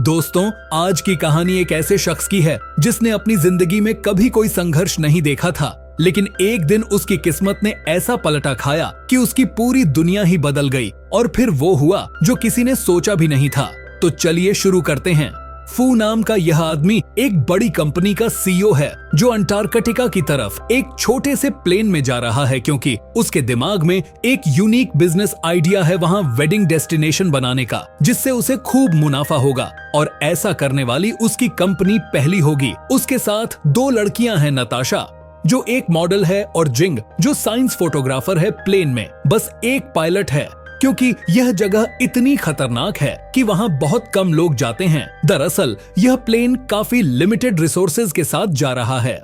दोस्तों, आज की कहानी एक ऐसे शख्स की है जिसने अपनी जिंदगी में कभी कोई संघर्ष नहीं देखा था, लेकिन एक दिन उसकी किस्मत ने ऐसा पलटा खाया कि उसकी पूरी दुनिया ही बदल गई और फिर वो हुआ जो किसी ने सोचा भी नहीं था। तो चलिए शुरू करते हैं। फू नाम का यह आदमी एक बड़ी कंपनी का सीईओ है जो अंटार्कटिका की तरफ एक छोटे से प्लेन में जा रहा है, क्योंकि उसके दिमाग में एक यूनिक बिजनेस आइडिया है वहाँ वेडिंग डेस्टिनेशन बनाने का, जिससे उसे खूब मुनाफा होगा और ऐसा करने वाली उसकी कंपनी पहली होगी। उसके साथ दो लड़कियां हैं, नताशा जो एक मॉडल है और जिंग जो साइंस फोटोग्राफर है। प्लेन में बस एक पायलट है, क्योंकि यह जगह इतनी खतरनाक है कि वहाँ बहुत कम लोग जाते हैं। दरअसल यह प्लेन काफी लिमिटेड रिसोर्सेज के साथ जा रहा है।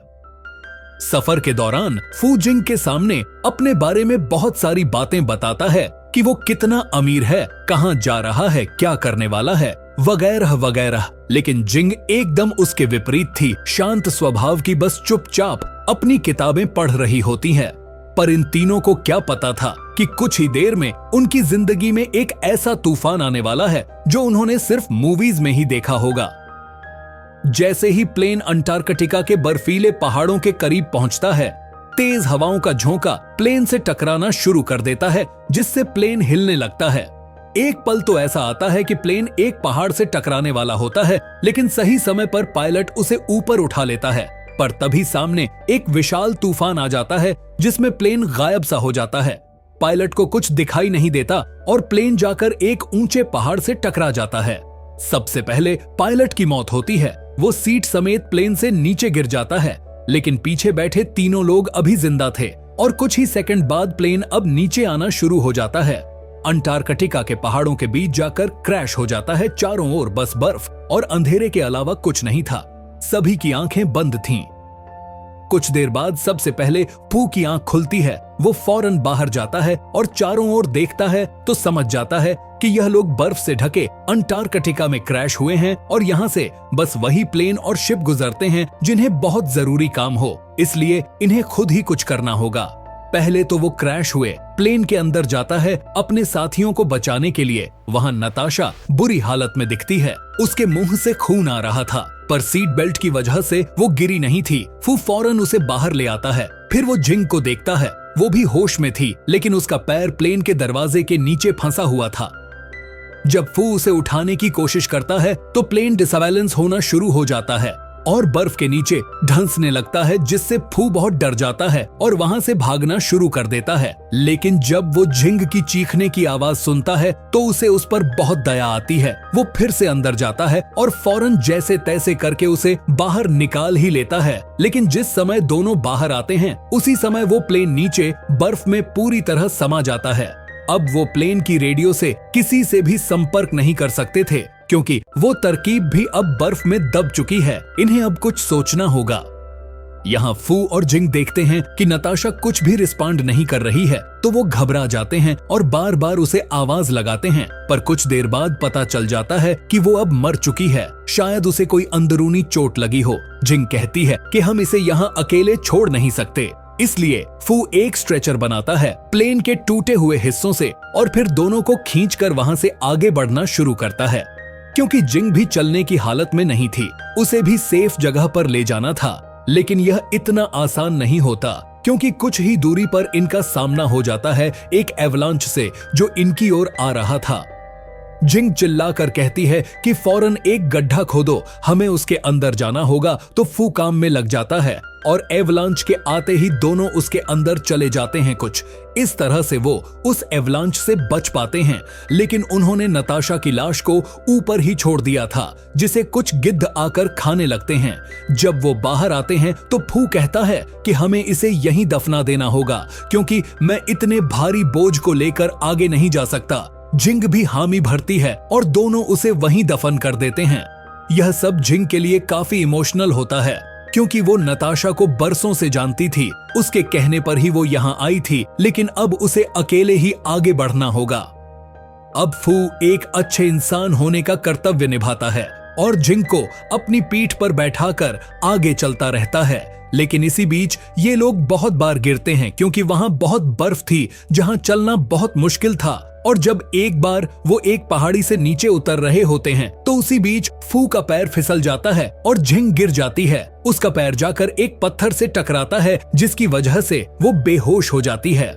सफर के दौरान फू जिंग के सामने अपने बारे में बहुत सारी बातें बताता है कि वो कितना अमीर है, कहाँ जा रहा है, क्या करने वाला है, वगैरह वगैरह। लेकिन जिंग एकदम उसके विपरीत थी, शांत स्वभाव की, बस चुपचाप अपनी किताबें पढ़ रही होती है। पर इन तीनों को क्या पता था कि कुछ ही देर में उनकी जिंदगी में एक ऐसा तूफान आने वाला है जो उन्होंने सिर्फ मूवीज में ही देखा होगा। जैसे ही प्लेन अंटार्कटिका के बर्फीले पहाड़ों के करीब पहुंचता है, तेज हवाओं का झोंका प्लेन से टकराना शुरू कर देता है, जिससे प्लेन हिलने लगता है। एक पल तो ऐसा आता है कि प्लेन एक पहाड़ से टकराने वाला होता है, लेकिन सही समय पर पायलट उसे ऊपर उठा लेता है। पर तभी सामने एक विशाल तूफान आ जाता है जिसमें प्लेन गायब सा हो जाता है। पायलट को कुछ दिखाई नहीं देता और प्लेन जाकर एक ऊंचे पहाड़ से टकरा जाता है। सबसे पहले पायलट की मौत होती है, वो सीट समेत प्लेन से नीचे गिर जाता है, लेकिन पीछे बैठे तीनों लोग अभी जिंदा थे और कुछ ही सेकंड बाद प्लेन अब नीचे आना शुरू हो जाता है। अंटार्कटिका के पहाड़ों के बीच जाकर क्रैश हो जाता है। चारों ओर बस बर्फ और अंधेरे के अलावा कुछ नहीं था। सभी की आंखें बंद थीं। कुछ देर बाद सबसे पहले फू की आंख खुलती है। वो फौरन बाहर जाता है और चारों ओर देखता है तो समझ जाता है कि यह लोग बर्फ से ढके अंटार्कटिका में क्रैश हुए हैं और यहाँ से बस वही प्लेन और शिप गुजरते हैं जिन्हें बहुत जरूरी काम हो, इसलिए इन्हें खुद ही कुछ करना होगा। पहले तो वो क्रैश हुए प्लेन के अंदर जाता है अपने साथियों को बचाने के लिए। वहाँ नताशा बुरी हालत में दिखती है, उसके मुंह से खून आ रहा था, पर सीट बेल्ट की वजह से वो गिरी नहीं थी। फू फौरन उसे बाहर ले आता है। फिर वो जिंग को देखता है, वो भी होश में थी, लेकिन उसका पैर प्लेन के दरवाजे के नीचे फंसा हुआ था। जब फू उसे उठाने की कोशिश करता है तो प्लेन डिसबैलेंस होना शुरू हो जाता है और बर्फ के नीचे ढंसने लगता है, जिससे फू बहुत डर जाता है और वहां से भागना शुरू कर देता है। लेकिन जब वो जिंग की चीखने की आवाज सुनता है तो उसे उस पर बहुत दया आती है। वो फिर से अंदर जाता है और फौरन जैसे तैसे करके उसे बाहर निकाल ही लेता है। लेकिन जिस समय दोनों बाहर आते हैं उसी समय वो प्लेन नीचे बर्फ में पूरी तरह समा जाता है। अब वो प्लेन की रेडियो से किसी से भी संपर्क नहीं कर सकते थे, क्योंकि वो तरकीब भी अब बर्फ में दब चुकी है। इन्हें अब कुछ सोचना होगा। यहाँ फू और जिंग देखते हैं कि नताशा कुछ भी रिस्पॉन्ड नहीं कर रही है, तो वो घबरा जाते हैं और बार बार उसे आवाज लगाते हैं। पर कुछ देर बाद पता चल जाता है कि वो अब मर चुकी है, शायद उसे कोई अंदरूनी चोट लगी हो। जिंग कहती है कि हम इसे यहाँ अकेले छोड़ नहीं सकते, इसलिए फू एक स्ट्रेचर बनाता है प्लेन के टूटे हुए हिस्सों से और फिर दोनों को खींचकर वहां से आगे बढ़ना शुरू करता है। क्योंकि जिंग भी चलने की हालत में नहीं थी, उसे भी सेफ जगह पर ले जाना था, लेकिन यह इतना आसान नहीं होता, क्योंकि कुछ ही दूरी पर इनका सामना हो जाता है एक एवलांच से जो इनकी ओर आ रहा था। जिंग चिल्लाकर कहती है कि फौरन एक गड्ढा खोदो, हमें उसके अंदर जाना होगा। तो फू काम में लग जाता है और एवलांच के आते ही दोनों उसके अंदर चले जाते हैं। कुछ इस तरह से वो उस एवलांच से बच पाते हैं, लेकिन उन्होंने नताशा की लाश को ऊपर ही छोड़ दिया था, जिसे कुछ गिद्ध आकर खाने लगते हैं। जब वो बाहर आते हैं तो फू कहता है कि हमें इसे यहीं दफना देना होगा, क्योंकि मैं इतने भारी बोझ को लेकर आगे नहीं जा सकता। जिंग भी हामी भरती है और दोनों उसे वहीं दफन कर देते हैं। यह सब जिंग के लिए काफी इमोशनल होता है, क्योंकि वो नताशा को बरसों से जानती थी, उसके कहने पर ही वो यहाँ आई थी, लेकिन अब उसे अकेले ही आगे बढ़ना होगा। अब फू एक अच्छे इंसान होने का कर्तव्य निभाता है और जिंग को अपनी पीठ पर बैठाकर आगे चलता रहता है। लेकिन इसी बीच ये लोग बहुत बार गिरते हैं क्योंकि वहां बहुत बर्फ थी जहां चलना बहुत मुश्किल था। और जब एक बार वो एक पहाड़ी से नीचे उतर रहे होते हैं तो उसी बीच फू का पैर फिसल जाता है और जिंग गिर जाती है। उसका पैर जाकर एक पत्थर से टकराता है जिसकी वजह से वो बेहोश हो जाती है।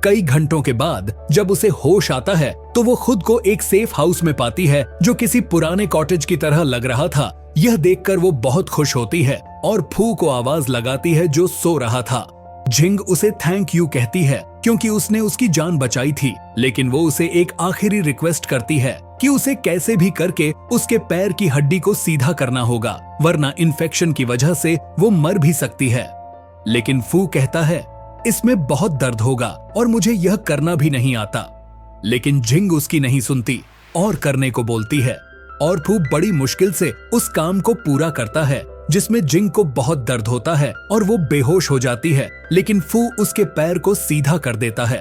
कई घंटों के बाद जब उसे होश आता है तो वो खुद को एक सेफ हाउस में पाती है जो किसी पुराने कॉटेज की तरह लग रहा था। यह देखकर वो बहुत खुश होती है और फू को आवाज लगाती है जो सो रहा था। जिंग उसे थैंक यू कहती है क्योंकि उसने उसकी जान बचाई थी, लेकिन वो उसे एक आखिरी रिक्वेस्ट करती है कि उसे कैसे भी करके उसके पैर की हड्डी को सीधा करना होगा, वरना इन्फेक्शन की वजह से वो मर भी सकती है। लेकिन फू कहता है इसमें बहुत दर्द होगा और मुझे यह करना भी नहीं आता। लेकिन जिंग उसकी नहीं सुनती और करने को बोलती है और फू बड़ी मुश्किल से उस काम को पूरा करता है जिसमें जिंग को बहुत दर्द होता है और वो बेहोश हो जाती है। लेकिन फू उसके पैर को सीधा कर देता है।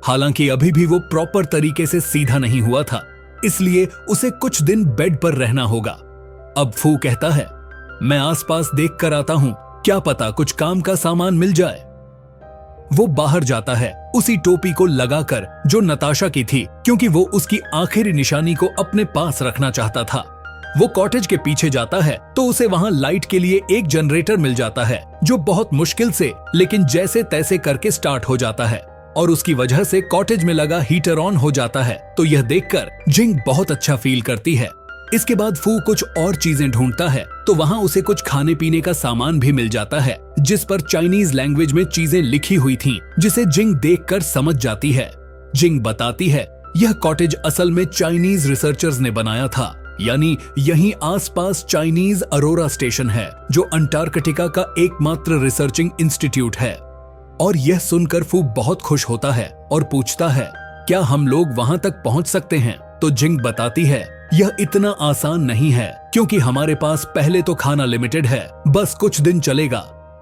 हालांकि अभी भी वो प्रॉपर तरीके से सीधा नहीं हुआ था, इसलिए उसे कुछ दिन बेड पर रहना होगा। अब फू कहता है मैं आसपास देख कर आता हूं, क्या पता कुछ काम का सामान मिल जाए। वो बाहर जाता है उसी टोपी को लगाकर जो नताशा की थी, क्योंकि वो उसकी आखिरी निशानी को अपने पास रखना चाहता था। वो कॉटेज के पीछे जाता है तो उसे वहां लाइट के लिए एक जनरेटर मिल जाता है जो बहुत मुश्किल से लेकिन जैसे तैसे करके स्टार्ट हो जाता है और उसकी वजह से कॉटेज में लगा हीटर ऑन हो जाता है। तो यह देखकर जिंग बहुत अच्छा फील करती है। इसके बाद फू कुछ और चीजें ढूंढता है तो वहां उसे कुछ खाने पीने का सामान भी मिल जाता है जिस पर चाइनीज लैंग्वेज में चीजें लिखी हुई थीं, जिसे जिंग देखकर समझ जाती है। जिंग बताती है यह कॉटेज असल में चाइनीज रिसर्चर्स ने बनाया था, यानी यहीं आसपास चाइनीज अरोरा स्टेशन है जो अंटार्कटिका का एकमात्र रिसर्चिंग इंस्टीट्यूट है। और यह सुनकर फू बहुत खुश होता है और पूछता है क्या हम लोग वहां तक पहुंच सकते हैं। तो जिंग बताती है यह इतना आसान नहीं है क्योंकि हमारे पास पहले तो खाना लिमिटेड है, बस कुछ दिन चलेगा।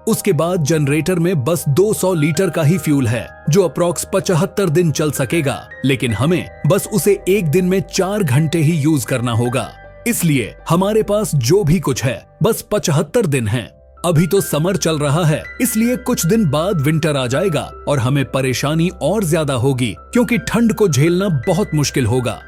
उसके बाद जनरेटर में बस 200 लीटर का ही फ्यूल है जो अप्रॉक्स 75 दिन चल सकेगा, लेकिन हमें बस उसे एक दिन में 4 घंटे ही यूज करना होगा। इसलिए हमारे पास जो भी कुछ है बस 75 दिन है। अभी तो समर चल रहा है, इसलिए कुछ दिन बाद विंटर आ जाएगा और हमें परेशानी और ज्यादा होगी क्योंकि ठंड को झेलना बहुत मुश्किल होगा।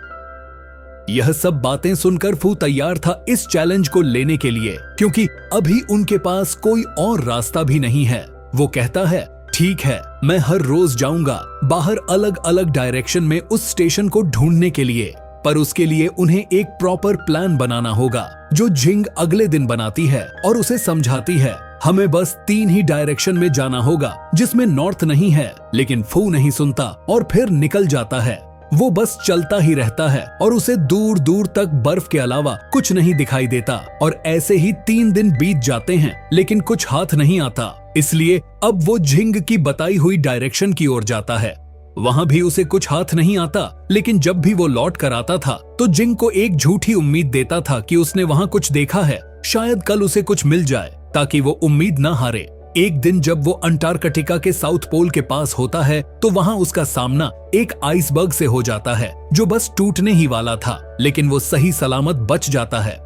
यह सब बातें सुनकर फू तैयार था इस चैलेंज को लेने के लिए, क्योंकि अभी उनके पास कोई और रास्ता भी नहीं है। वो कहता है ठीक है, मैं हर रोज जाऊंगा बाहर अलग अलग डायरेक्शन में उस स्टेशन को ढूंढने के लिए, पर उसके लिए उन्हें एक प्रॉपर प्लान बनाना होगा जो जिंग अगले दिन बनाती है और उसे समझाती है हमें बस 3 ही डायरेक्शन में जाना होगा जिसमें नॉर्थ नहीं है। लेकिन फू नहीं सुनता और फिर निकल जाता है। वो बस चलता ही रहता है और उसे दूर दूर तक बर्फ के अलावा कुछ नहीं दिखाई देता। और ऐसे ही 3 दिन बीत जाते हैं लेकिन कुछ हाथ नहीं आता, इसलिए अब वो जिंग की बताई हुई डायरेक्शन की ओर जाता है। वहां भी उसे कुछ हाथ नहीं आता, लेकिन जब भी वो लौट कर आता था तो जिंग को एक झूठी उम्मीद देता था कि उसने वहां कुछ देखा है, शायद कल उसे कुछ मिल जाए, ताकि वो उम्मीद न हारे। एक दिन जब वो अंटार्कटिका के साउथ पोल के पास होता है तो वहां उसका सामना एक आइसबर्ग से हो जाता है जो बस टूटने ही वाला था, लेकिन वो सही सलामत बच जाता है।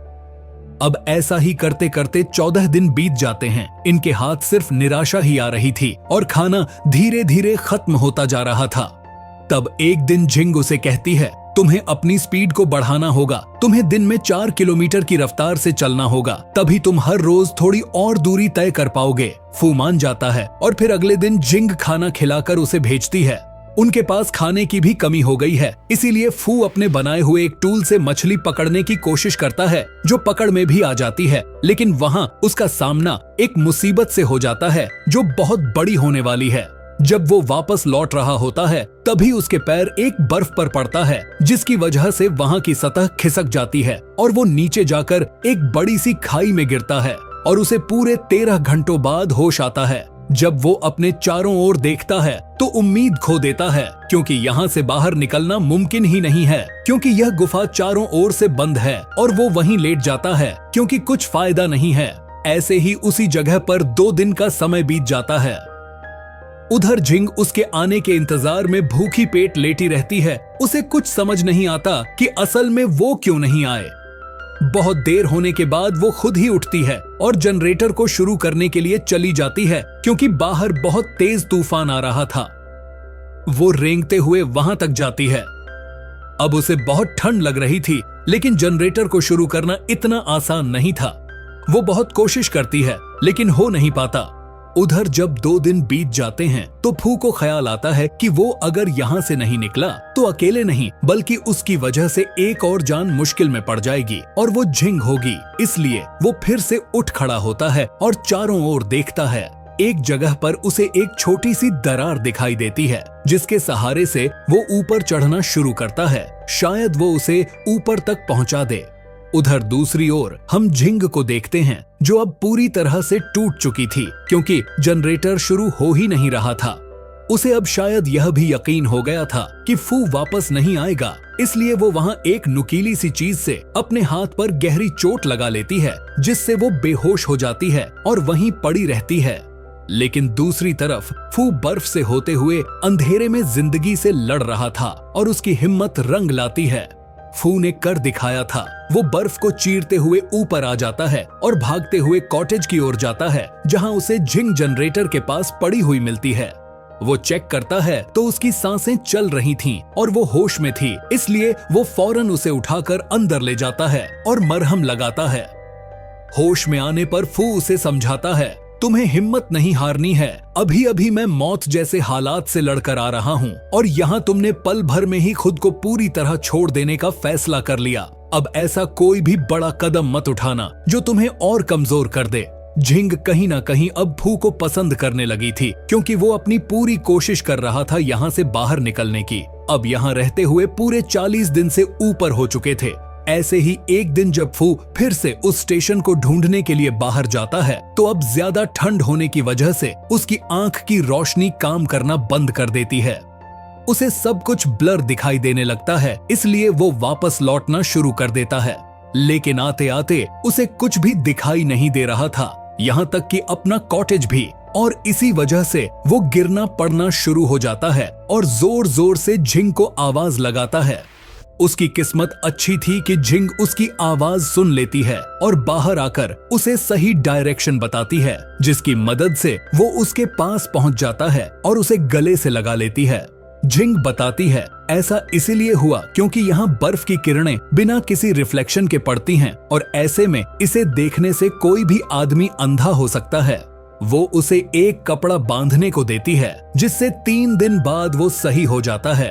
अब ऐसा ही करते करते 14 दिन बीत जाते हैं। इनके हाथ सिर्फ निराशा ही आ रही थी और खाना धीरे धीरे खत्म होता जा रहा था। तब एक दिन जिंग उसे कहती है तुम्हें अपनी स्पीड को बढ़ाना होगा, तुम्हें दिन में 4 किलोमीटर की रफ्तार से चलना होगा, तभी तुम हर रोज थोड़ी और दूरी तय कर पाओगे। फू मान जाता है और फिर अगले दिन जिंग खाना खिलाकर उसे भेजती है। उनके पास खाने की भी कमी हो गई है, इसीलिए फू अपने बनाए हुए एक टूल से मछली पकड़ने की कोशिश करता है जो पकड़ में भी आ जाती है, लेकिन वहां उसका सामना एक मुसीबत से हो जाता है जो बहुत बड़ी होने वाली है। जब वो वापस लौट रहा होता है तभी उसके पैर एक बर्फ पर पड़ता है जिसकी वजह से वहां की सतह खिसक जाती है और वो नीचे जाकर एक बड़ी सी खाई में गिरता है और उसे पूरे 13 घंटों बाद होश आता है। जब वो अपने चारों ओर देखता है तो उम्मीद खो देता है, क्योंकि यहाँ से बाहर निकलना मुमकिन ही नहीं है, क्योंकि यह गुफा चारों ओर से बंद है। और वो वहीं लेट जाता है क्योंकि कुछ फायदा नहीं है। ऐसे ही उसी जगह पर 2 दिन का समय बीत जाता है। उधर जिंग उसके आने के इंतजार में भूखी पेट लेटी रहती है। उसे कुछ समझ नहीं आता कि असल में वो क्यों नहीं आए। बहुत देर होने के बाद वो खुद ही उठती है और जनरेटर को शुरू करने के लिए चली जाती है क्योंकि बाहर बहुत तेज तूफान आ रहा था। वो रेंगते हुए वहां तक जाती है। अब उसे बहुत ठंड लग रही थी, लेकिन जनरेटर को शुरू करना इतना आसान नहीं था। वो बहुत कोशिश करती है लेकिन हो नहीं पाता। उधर जब 2 दिन बीत जाते हैं तो फू को ख्याल आता है कि वो अगर यहाँ से नहीं निकला तो अकेले नहीं बल्कि उसकी वजह से एक और जान मुश्किल में पड़ जाएगी और वो झिंग होगी। इसलिए वो फिर से उठ खड़ा होता है और चारों ओर देखता है। एक जगह पर उसे एक छोटी सी दरार दिखाई देती है जिसके सहारे से वो ऊपर चढ़ना शुरू करता है। शायद वो उसे ऊपर तक पहुंचा दे। उधर दूसरी ओर हम झिंग को देखते हैं जो अब पूरी तरह से टूट चुकी थी क्योंकि जनरेटर शुरू हो ही नहीं रहा था। उसे अब शायद यह भी यकीन हो गया था कि फू वापस नहीं आएगा, इसलिए वो वहां एक नुकीली सी चीज से अपने हाथ पर गहरी चोट लगा लेती है जिससे वो बेहोश हो जाती है और वहीं पड़ी रहती है। लेकिन दूसरी तरफ फू बर्फ से होते हुए अंधेरे में जिंदगी से लड़ रहा था और उसकी हिम्मत रंग लाती है। फू ने कर दिखाया था। वो बर्फ को चीरते हुए ऊपर आ जाता है और भागते हुए कॉटेज की ओर जाता है जहां उसे झिंग जनरेटर के पास पड़ी हुई मिलती है। वो चेक करता है तो उसकी सांसें चल रही थीं और वो होश में थी, इसलिए वो फौरन उसे उठाकर अंदर ले जाता है और मरहम लगाता है। होश में आने पर फू उसे समझाता है, तुम्हें हिम्मत नहीं हारनी है। अभी अभी मैं मौत जैसे हालात से लड़कर आ रहा हूँ और यहाँ तुमने पल भर में ही खुद को पूरी तरह छोड़ देने का फैसला कर लिया। अब ऐसा कोई भी बड़ा कदम मत उठाना जो तुम्हें और कमजोर कर दे। झिंग कहीं ना कहीं अब फू को पसंद करने लगी थी क्योंकि वो अपनी पूरी कोशिश कर रहा था यहाँ से बाहर निकलने की। अब यहाँ रहते हुए पूरे 40 दिन से ऊपर हो चुके थे। ऐसे ही एक दिन जब फू फिर से उस स्टेशन को ढूंढने के लिए बाहर जाता है तो अब ज्यादा ठंड होने की वजह से उसकी आंख की रोशनी काम करना बंद कर देती है। उसे सब कुछ ब्लर दिखाई देने लगता है, इसलिए वो वापस लौटना शुरू कर देता है। लेकिन आते आते उसे कुछ भी दिखाई नहीं दे रहा था, यहाँ तक कि अपना कॉटेज भी। और इसी वजह से वो गिरना पड़ना शुरू हो जाता है और जोर जोर से झिंग को आवाज लगाता है। उसकी किस्मत अच्छी थी कि झिंग उसकी आवाज सुन लेती है और बाहर आकर उसे सही डायरेक्शन बताती है, जिसकी मदद से वो उसके पास पहुंच जाता है और उसे गले से लगा लेती है। झिंग बताती है ऐसा इसीलिए हुआ क्योंकि यहाँ बर्फ की किरणें बिना किसी रिफ्लेक्शन के पड़ती हैं और ऐसे में इसे देखने से कोई भी आदमी अंधा हो सकता है। वो उसे एक कपड़ा बांधने को देती है जिससे 3 दिन बाद वो सही हो जाता है।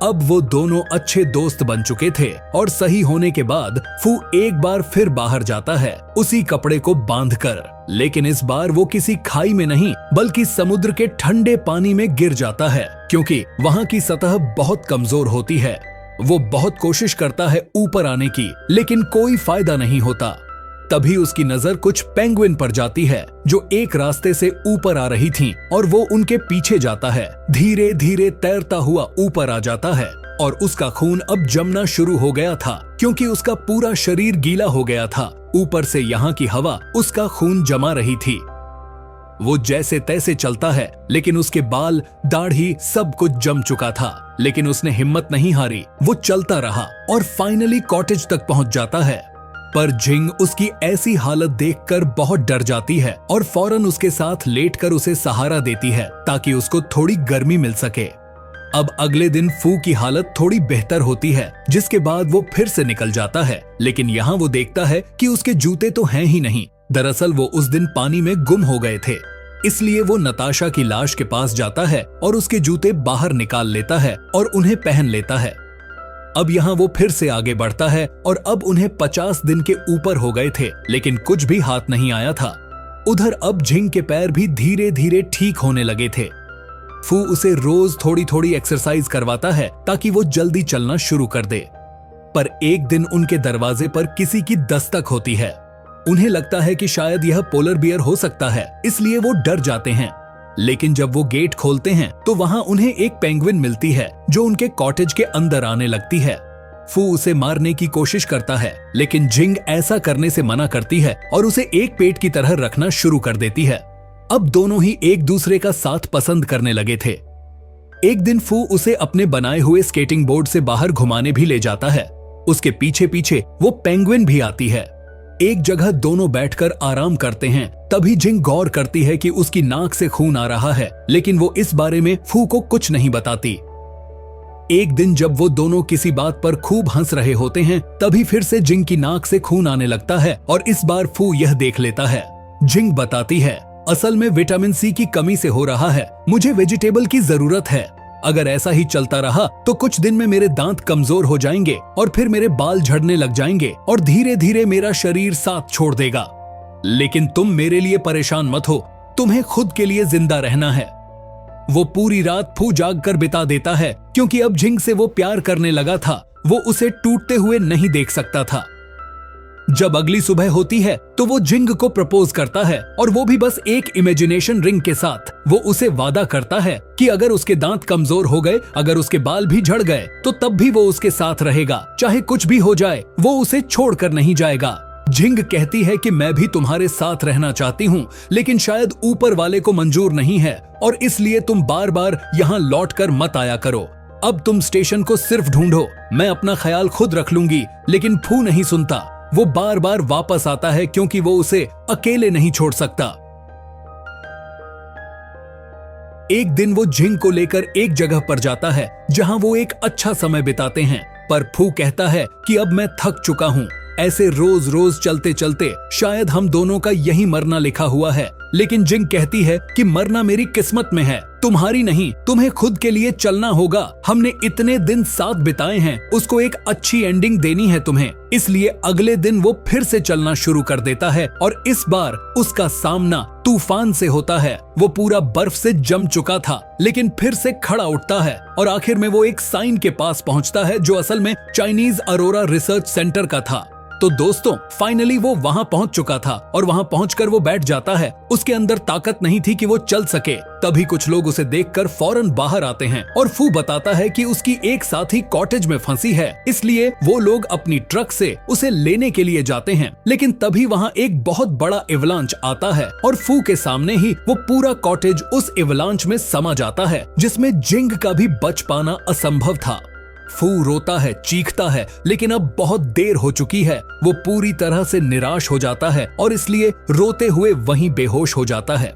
अब वो दोनों अच्छे दोस्त बन चुके थे और सही होने के बाद फू एक बार फिर बाहर जाता है उसी कपड़े को बांधकर, लेकिन इस बार वो किसी खाई में नहीं बल्कि समुद्र के ठंडे पानी में गिर जाता है क्योंकि वहाँ की सतह बहुत कमजोर होती है। वो बहुत कोशिश करता है ऊपर आने की, लेकिन कोई फायदा नहीं होता। तभी उसकी नजर कुछ पेंगुइन पर जाती है जो एक रास्ते से ऊपर आ रही थीं और वो उनके पीछे जाता है। धीरे धीरे तैरता हुआ ऊपर आ जाता है और उसका खून अब जमना शुरू हो गया था क्योंकि उसका पूरा शरीर गीला हो गया था। ऊपर से यहाँ की हवा उसका खून जमा रही थी। वो जैसे तैसे चलता है लेकिन उसके बाल, दाढ़ी सब कुछ जम चुका था, लेकिन उसने हिम्मत नहीं हारी। वो चलता रहा और फाइनली कॉटेज तक पहुंच जाता है। पर झिंग उसकी ऐसी हालत देखकर बहुत डर जाती है और फौरन उसके साथ लेटकर उसे सहारा देती है ताकि उसको थोड़ी गर्मी मिल सके। अब अगले दिन फू की हालत थोड़ी बेहतर होती है, जिसके बाद वो फिर से निकल जाता है, लेकिन यहाँ वो देखता है कि उसके जूते तो हैं ही नहीं। दरअसल वो उस दिन पानी में गुम हो गए थे, इसलिए वो नताशा की लाश के पास जाता है और उसके जूते बाहर निकाल लेता है और उन्हें पहन लेता है। अब यहाँ वो फिर से आगे बढ़ता है और अब उन्हें 50 दिन के ऊपर हो गए थे, लेकिन कुछ भी हाथ नहीं आया था। उधर अब झिंग के पैर भी धीरे धीरे ठीक होने लगे थे। फू उसे रोज थोड़ी थोड़ी एक्सरसाइज करवाता है ताकि वो जल्दी चलना शुरू कर दे। पर एक दिन उनके दरवाजे पर किसी की दस्तक होती है। उन्हें लगता है कि शायद यह पोलर बियर हो सकता है, इसलिए वो डर जाते हैं। लेकिन जब वो गेट खोलते हैं तो वहां उन्हें एक पेंगुइन मिलती है जो उनके कॉटेज के अंदर आने लगती है। फू उसे मारने की कोशिश करता है, लेकिन झिंग ऐसा करने से मना करती है और उसे एक पेट की तरह रखना शुरू कर देती है। अब दोनों ही एक दूसरे का साथ पसंद करने लगे थे। एक दिन फू उसे अपने बनाए हुए स्केटिंग बोर्ड से बाहर घुमाने भी ले जाता है। उसके पीछे पीछे वो पेंगुइन भी आती है। एक जगह दोनों बैठकर आराम करते हैं। तभी जिंग गौर करती है कि उसकी नाक से खून आ रहा है, लेकिन वो इस बारे में फू को कुछ नहीं बताती। एक दिन जब वो दोनों किसी बात पर खूब हंस रहे होते हैं, तभी फिर से जिंग की नाक से खून आने लगता है और इस बार फू यह देख लेता है। जिंग बताती है, असल में विटामिन सी की कमी से हो रहा है, मुझे वेजिटेबल की जरूरत है। अगर ऐसा ही चलता रहा तो कुछ दिन में मेरे दांत कमजोर हो जाएंगे और फिर मेरे बाल झड़ने लग जाएंगे और धीरे धीरे मेरा शरीर साथ छोड़ देगा। लेकिन तुम मेरे लिए परेशान मत हो, तुम्हें खुद के लिए जिंदा रहना है। वो पूरी रात फू जाग कर बिता देता है, क्योंकि अब जिंग से वो प्यार करने लगा था। वो उसे टूटते हुए नहीं देख सकता था। जब अगली सुबह होती है तो वो जिंग को प्रपोज करता है, और वो भी बस एक इमेजिनेशन रिंग के साथ। वो उसे वादा करता है कि अगर उसके दांत कमजोर हो गए, अगर उसके बाल भी झड़ गए, तो तब भी वो उसके साथ रहेगा। चाहे कुछ भी हो जाए, वो उसे छोड़कर नहीं जाएगा। जिंग कहती है कि मैं भी तुम्हारे साथ रहना चाहती हूँ, लेकिन शायद ऊपर वाले को मंजूर नहीं है, और इसलिए तुम बार बार यहाँ लौट कर मत आया करो। अब तुम स्टेशन को सिर्फ ढूंढो, मैं अपना ख्याल खुद रख लूंगी। लेकिन फू नहीं सुनता। वो बार बार वापस आता है, क्योंकि वो उसे अकेले नहीं छोड़ सकता। एक दिन वो जिंग को लेकर एक जगह पर जाता है जहां वो एक अच्छा समय बिताते हैं, पर फू कहता है कि अब मैं थक चुका हूँ। ऐसे रोज रोज चलते चलते शायद हम दोनों का यही मरना लिखा हुआ है। लेकिन जिंग कहती है कि मरना मेरी किस्मत में है, तुम्हारी नहीं। तुम्हें खुद के लिए चलना होगा। हमने इतने दिन साथ बिताए हैं, उसको एक अच्छी एंडिंग देनी है तुम्हें। इसलिए अगले दिन वो फिर से चलना शुरू कर देता है, और इस बार उसका सामना तूफान से होता है। वो पूरा बर्फ से जम चुका था, लेकिन फिर से खड़ा उठता है, और आखिर में वो एक साइन के पास पहुंचता है जो असल में चाइनीज अरोरा रिसर्च सेंटर का था। तो दोस्तों, फाइनली वो वहां पहुंच चुका था, और वहां पहुंचकर वो बैठ जाता है। उसके अंदर ताकत नहीं थी कि वो चल सके। तभी कुछ लोग उसे देखकर फौरन बाहर आते हैं, और फू बताता है कि उसकी एक साथी कॉटेज में फंसी है, इसलिए वो लोग अपनी ट्रक से उसे लेने के लिए जाते हैं। लेकिन तभी वहां एक बहुत बड़ा एवलांच आता है, और फू के सामने ही वो पूरा कॉटेज उस एवलांच में समा जाता है, जिसमें जिंग का भी बच पाना असंभव था। फू रोता है, चीखता है, लेकिन अब बहुत देर हो चुकी है। वो पूरी तरह से निराश हो जाता है, और इसलिए रोते हुए वहीं बेहोश हो जाता है।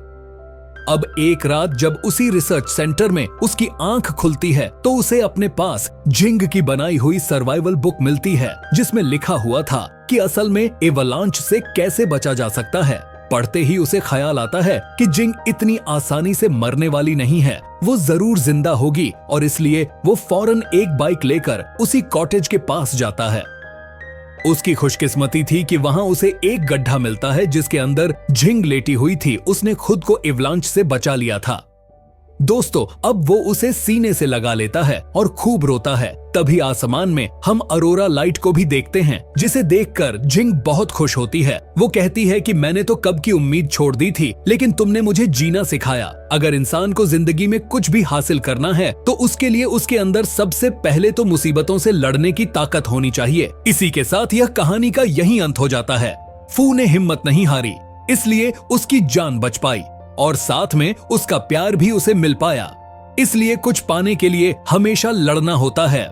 अब एक रात जब उसी रिसर्च सेंटर में उसकी आंख खुलती है, तो उसे अपने पास जिंग की बनाई हुई सर्वाइवल बुक मिलती है, जिसमें लिखा हुआ था कि असल में एवलांच से कैसे बचा जा सकता है। पढ़ते ही उसे ख्याल आता है कि जिंग इतनी आसानी से मरने वाली नहीं है, वो जरूर जिंदा होगी, और इसलिए वो फौरन एक बाइक लेकर उसी कॉटेज के पास जाता है। उसकी खुशकिस्मती थी कि वहां उसे एक गड्ढा मिलता है जिसके अंदर जिंग लेटी हुई थी। उसने खुद को एवलांच से बचा लिया था। दोस्तों, अब वो उसे सीने से लगा लेता है और खूब रोता है। तभी आसमान में हम अरोरा लाइट को भी देखते हैं, जिसे देखकर जिंग बहुत खुश होती है। वो कहती है कि मैंने तो कब की उम्मीद छोड़ दी थी, लेकिन तुमने मुझे जीना सिखाया। अगर इंसान को जिंदगी में कुछ भी हासिल करना है, तो उसके लिए उसके अंदर सबसे पहले तो मुसीबतों से लड़ने की ताकत होनी चाहिए। इसी के साथ यह कहानी का यही अंत हो जाता है। फू ने हिम्मत नहीं हारी, इसलिए उसकी जान बच पाई, और साथ में उसका प्यार भी उसे मिल पाया। इसलिए कुछ पाने के लिए हमेशा लड़ना होता है।